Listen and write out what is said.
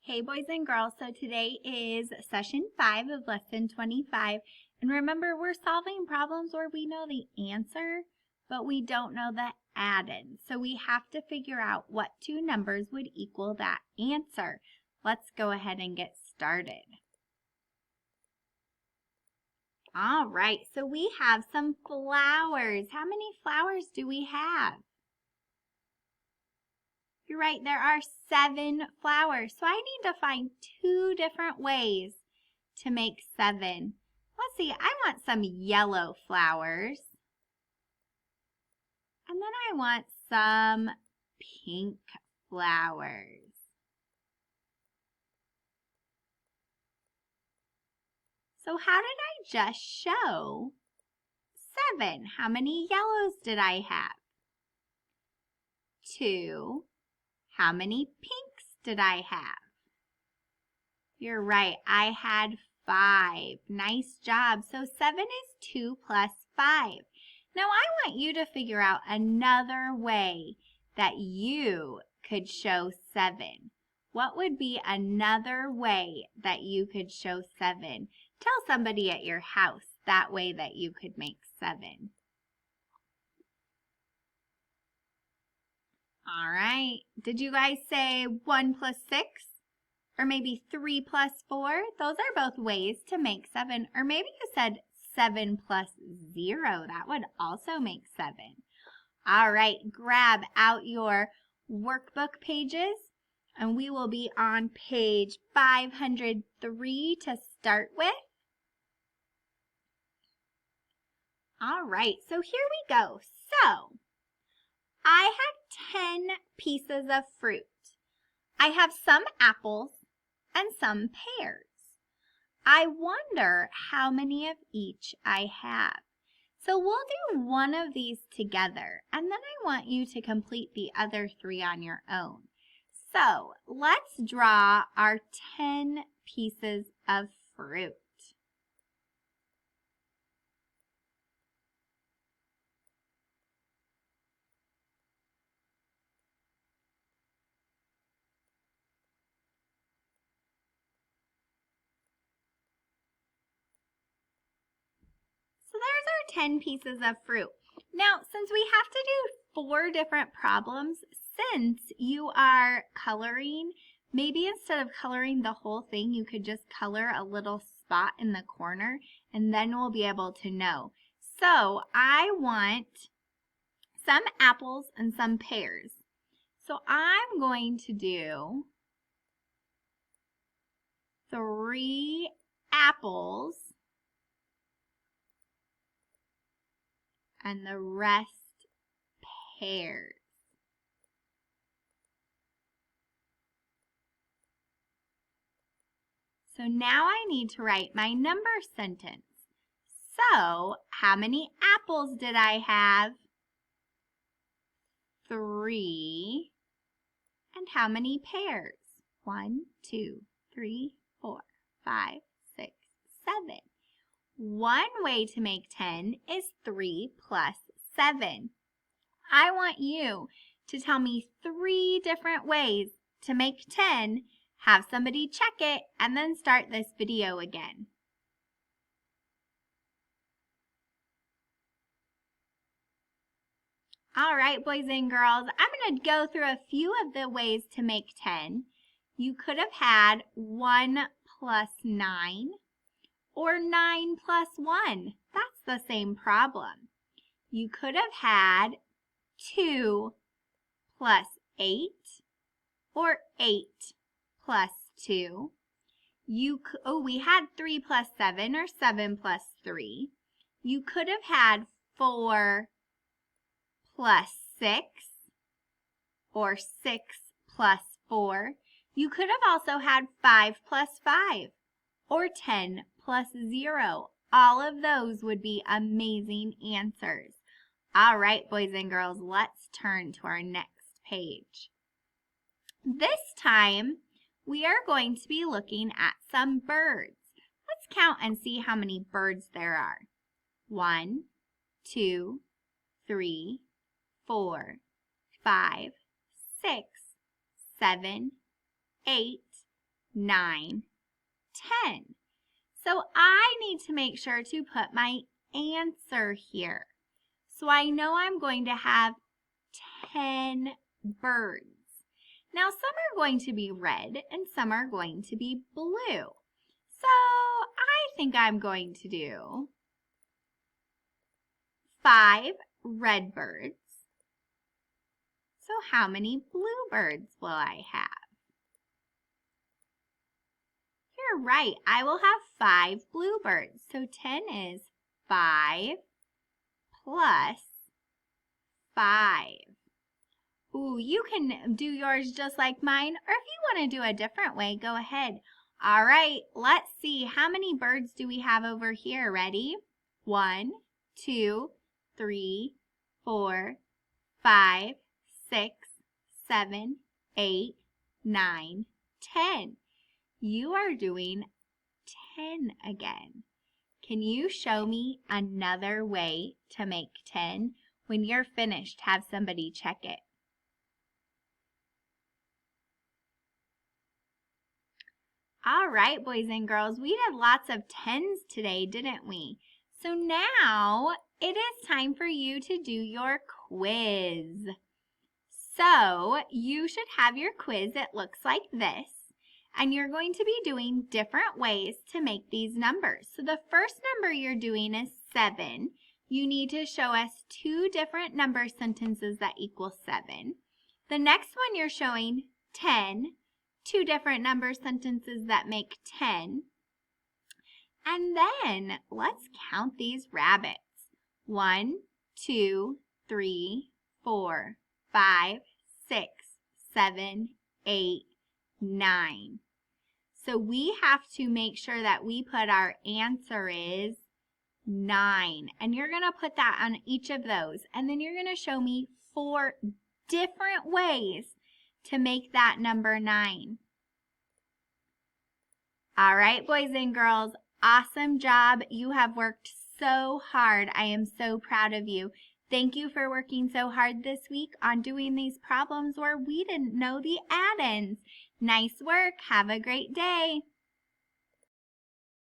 Hey boys and girls, so today is session 5 of lesson 25, and remember we're solving problems where we know the answer, but we don't know the addend. So we have to figure out what two numbers would equal that answer. Let's go ahead and get started. All right, so we have some flowers. How many flowers do we have? You're right, there are 7 flowers. So I need to find 2 different ways to make 7. Let's see, I want some yellow flowers. And then I want some pink flowers. So how did I just show 7? How many yellows did I have? 2. How many pinks did I have? You're right, I had 5. Nice job. So 7 is 2 plus 5. Now I want you to figure out another way that you could show 7. What would be another way that you could show 7? Tell somebody at your house that way that you could make 7. All right. Did you guys say 1 plus 6? Or maybe 3 plus 4? Those are both ways to make 7. Or maybe you said 7 plus 0. That would also make 7. All right. Grab out your workbook pages. And we will be on page 503 to start with. All right. So here we go. So I have 10 pieces of fruit. I have some apples and some pears. I wonder how many of each I have. So we'll do one of these together, and then I want you to complete the other 3 on your own. So let's draw our 10 pieces of fruit. So there's our 10 pieces of fruit. Now, since we have to do 4 different problems, since you are coloring, maybe instead of coloring the whole thing, you could just color a little spot in the corner, and then we'll be able to know. So I want some apples and some pears. So I'm going to do 3 apples and the rest pears. So now I need to write my number sentence. So how many apples did I have? 3. And how many pears? 1, 2, 3, 4, 5, 6, 7. One way to make 10 is 3 plus 7. I want you to tell me 3 different ways to make 10, have somebody check it, and then start this video again. All right, boys and girls, I'm going to go through a few of the ways to make 10. You could have had 1 plus 9 or 9 plus 1. That's the same problem. You could have had 2 plus 8 or 8 plus 2. We had 3 plus 7 or 7 plus 3. You could have had 4 plus 6 or 6 plus 4. You could have also had 5 plus 5 or 10 plus 0. All of those would be amazing answers. All right, boys and girls, let's turn to our next page. This time, we are going to be looking at some birds. Let's count and see how many birds there are. 1, 2, 3, 4, 5, 6, 7, 8, 9, 10. So I need to make sure to put my answer here. So I know I'm going to have 10 birds. Now some are going to be red and some are going to be blue. So I think I'm going to do 5 red birds. So how many blue birds will I have? You're right, I will have 5 bluebirds. So 10 is 5 plus 5. Ooh, you can do yours just like mine, or if you want to do a different way, go ahead. All right, let's see. How many birds do we have over here? Ready? 1, 2, 3, 4, 5, 6, 7, 8, 9, 10. You are doing 10 again. Can you show me another way to make 10? When you're finished, have somebody check it. All right, boys and girls, we did lots of 10s today, didn't we? So now it is time for you to do your quiz. So you should have your quiz. It looks like this. And you're going to be doing different ways to make these numbers. So the first number you're doing is 7. You need to show us 2 different number sentences that equal 7. The next one you're showing 10, 2 different number sentences that make 10. And then let's count these rabbits. 1, 2, 3, 4, 5, 6, 7, 8, 9. So we have to make sure that we put our answer is 9. And you're going to put that on each of those. And then you're going to show me 4 different ways to make that number 9. All right, boys and girls, awesome job. You have worked so hard. I am so proud of you. Thank you for working so hard this week on doing these problems where we didn't know the add-ins. Nice work. Have a great day.